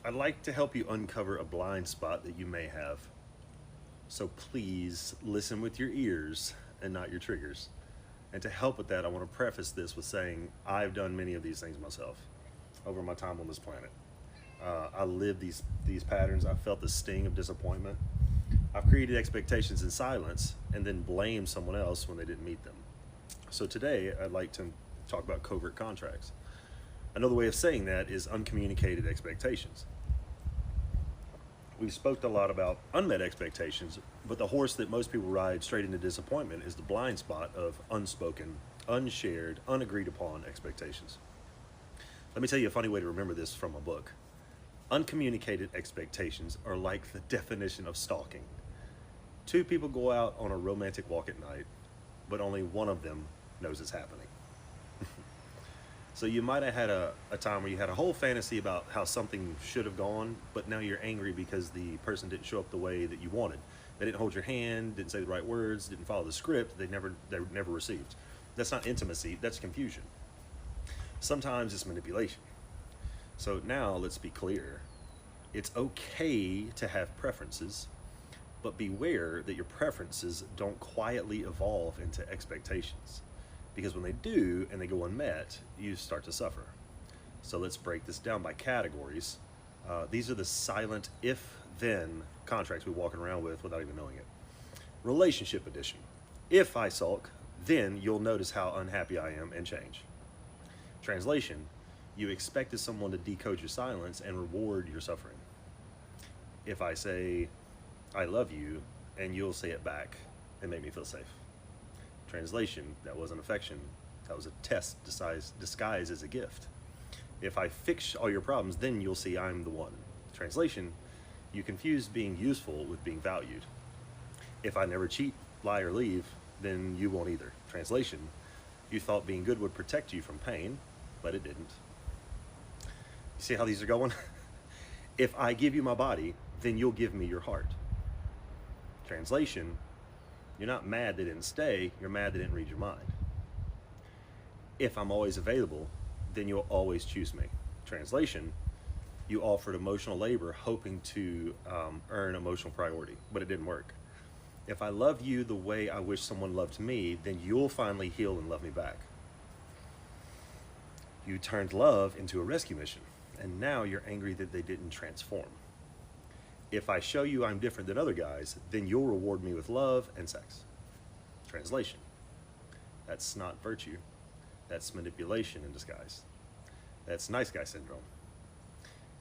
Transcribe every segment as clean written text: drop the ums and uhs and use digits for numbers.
I'd like to help you uncover a blind spot that you may have. So please listen with your ears and not your triggers. And to help with that, I want to preface this with saying I've done many of these things myself over my time on this planet. I live these patterns. I've felt the sting of disappointment. I've created expectations in silence and then blamed someone else when they didn't meet them. So today, I'd like to talk about covert contracts. Another way of saying that is uncommunicated expectations. We've spoke a lot about unmet expectations, but the horse that most people ride straight into disappointment is the blind spot of unspoken, unshared, unagreed upon expectations. Let me tell you a funny way to remember this from a book. Uncommunicated expectations are like the definition of stalking. Two people go out on a romantic walk at night, but only one of them knows it's happening. So you might have had a time where you had a whole fantasy about how something should have gone, but now you're angry because the person didn't show up the way that you wanted. They didn't hold your hand, didn't say the right words, didn't follow the script, they never received. That's not intimacy, that's confusion. Sometimes it's manipulation. So now let's be clear. It's okay to have preferences, but beware that your preferences don't quietly evolve into expectations. Because when they do and they go unmet, you start to suffer. So let's break this down by categories. These are the silent if-then contracts we're walking around with without even knowing it. Relationship edition. If I sulk, then you'll notice how unhappy I am and change. Translation, you expected someone to decode your silence and reward your suffering. If I say, I love you, and you'll say it back and make me feel safe. Translation, that wasn't affection, that was a test disguised as a gift. If I fix all your problems, then you'll see I'm the one. Translation, you confuse being useful with being valued. If I never cheat, lie, or leave, then you won't either. Translation, you thought being good would protect you from pain, but it didn't. You see how these are going? If I give you my body, then you'll give me your heart. Translation, you're not mad they didn't stay, you're mad they didn't read your mind. If I'm always available, then you'll always choose me. Translation, you offered emotional labor hoping to earn emotional priority, but it didn't work. If I love you the way I wish someone loved me, then you'll finally heal and love me back. You turned love into a rescue mission, and now you're angry that they didn't transform. If I show you I'm different than other guys, then you'll reward me with love and sex. Translation, that's not virtue, that's manipulation in disguise. That's nice guy syndrome.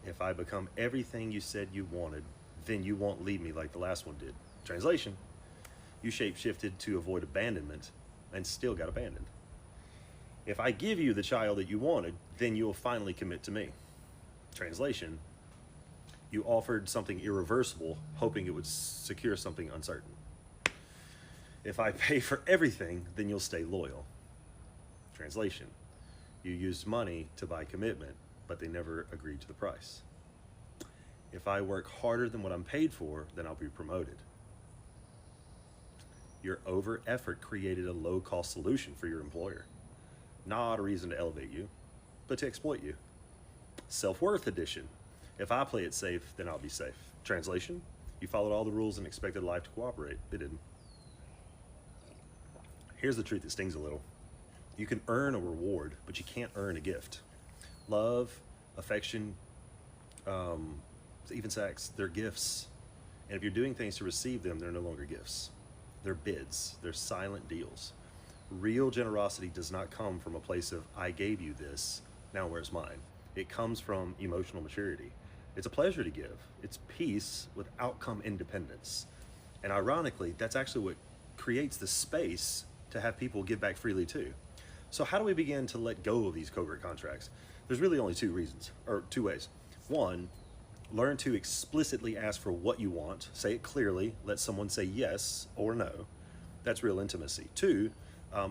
If I become everything you said you wanted, then you won't leave me like the last one did. Translation, you shape-shifted to avoid abandonment and still got abandoned. If I give you the child that you wanted, then you'll finally commit to me. Translation, you offered something irreversible, hoping it would secure something uncertain. If I pay for everything, then you'll stay loyal. Translation, you used money to buy commitment, but they never agreed to the price. If I work harder than what I'm paid for, then I'll be promoted. Your over effort created a low-cost solution for your employer. Not a reason to elevate you, but to exploit you. Self-worth edition. If I play it safe, then I'll be safe. Translation, you followed all the rules and expected life to cooperate. It didn't. Here's the truth that stings a little. You can earn a reward, but you can't earn a gift. Love, affection, even sex, they're gifts. And if you're doing things to receive them, they're no longer gifts. They're bids, they're silent deals. Real generosity does not come from a place of, I gave you this, now where's mine? It comes from emotional maturity. It's a pleasure to give. It's peace with outcome independence. And ironically, that's actually what creates the space to have people give back freely too. So how do we begin to let go of these covert contracts? There's really only two ways. One, learn to explicitly ask for what you want. Say it clearly. Let someone say yes or no. That's real intimacy. Two,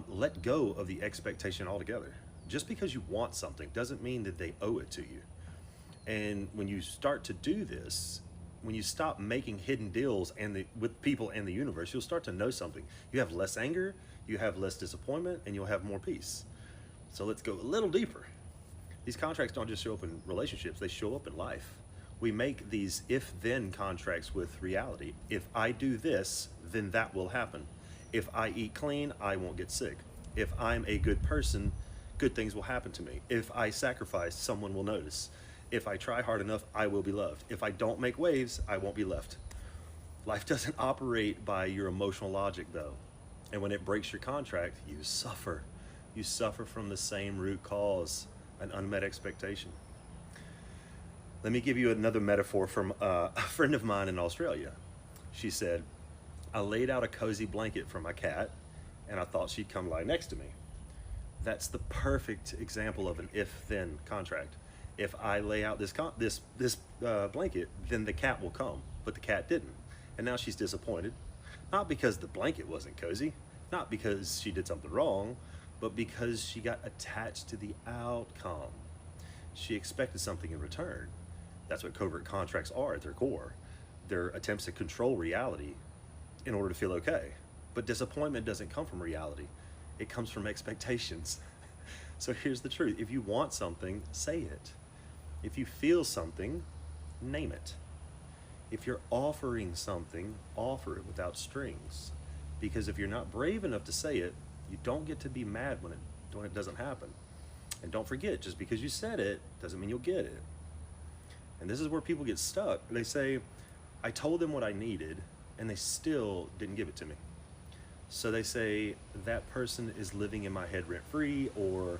let go of the expectation altogether. Just because you want something doesn't mean that they owe it to you. And when you start to do this, when you stop making hidden deals with people and the universe, you'll start to know something. You have less anger, you have less disappointment, and you'll have more peace. So let's go a little deeper. These contracts don't just show up in relationships, they show up in life. We make these if-then contracts with reality. If I do this, then that will happen. If I eat clean, I won't get sick. If I'm a good person, good things will happen to me. If I sacrifice, someone will notice. If I try hard enough, I will be loved. If I don't make waves, I won't be left. Life doesn't operate by your emotional logic, though. And when it breaks your contract, you suffer. You suffer from the same root cause, an unmet expectation. Let me give you another metaphor from a friend of mine in Australia. She said, I laid out a cozy blanket for my cat, and I thought she'd come lie next to me. That's the perfect example of an if-then contract. If I lay out this blanket, then the cat will come, but the cat didn't. And now she's disappointed, not because the blanket wasn't cozy, not because she did something wrong, but because she got attached to the outcome. She expected something in return. That's what covert contracts are at their core. They're attempts to control reality in order to feel okay. But disappointment doesn't come from reality. It comes from expectations. So here's the truth. If you want something, say it. If you feel something, name it. If you're offering something, offer it without strings. Because if you're not brave enough to say it, you don't get to be mad when it doesn't happen. And don't forget, just because you said it doesn't mean you'll get it. And this is where people get stuck. They say, I told them what I needed, and they still didn't give it to me. So they say, that person is living in my head rent-free, or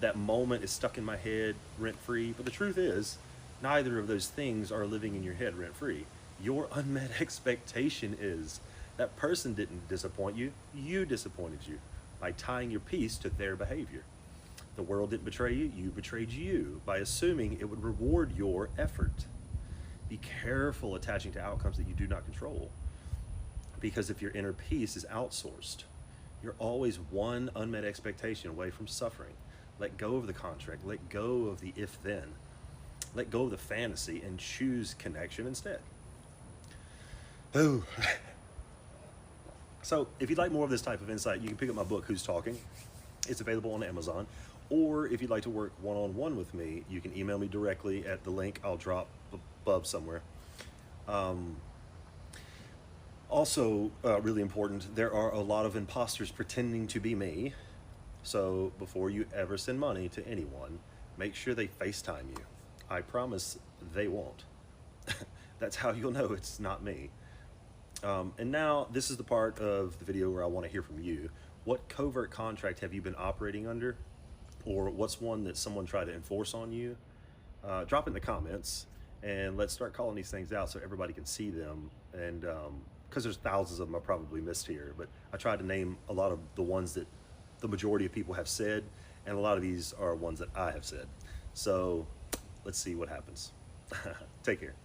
that moment is stuck in my head rent-free. But the truth is, neither of those things are living in your head rent-free. Your unmet expectation is. That person didn't disappoint you, you disappointed you by tying your piece to their behavior. The world didn't betray you, you betrayed you by assuming it would reward your effort. Be careful attaching to outcomes that you do not control. Because if your inner peace is outsourced, you're always one unmet expectation away from suffering. Let go of the contract, let go of the if-then. Let go of the fantasy and choose connection instead. Oh. So if you'd like more of this type of insight, you can pick up my book, Who's Talking? It's available on Amazon. Or if you'd like to work one-on-one with me, you can email me directly at the link I'll drop above somewhere. Also, really important, there are a lot of imposters pretending to be me. So before you ever send money to anyone, make sure they FaceTime you. I promise they won't. That's how you'll know it's not me. And now this is the part of the video where I want to hear from you. What covert contract have you been operating under? Or what's one that someone tried to enforce on you? Drop in the comments and let's start calling these things out so everybody can see them. And because there's thousands of them I probably missed here, but I tried to name a lot of the ones that the majority of people have said, and a lot of these are ones that I have said. So let's see what happens. Take care.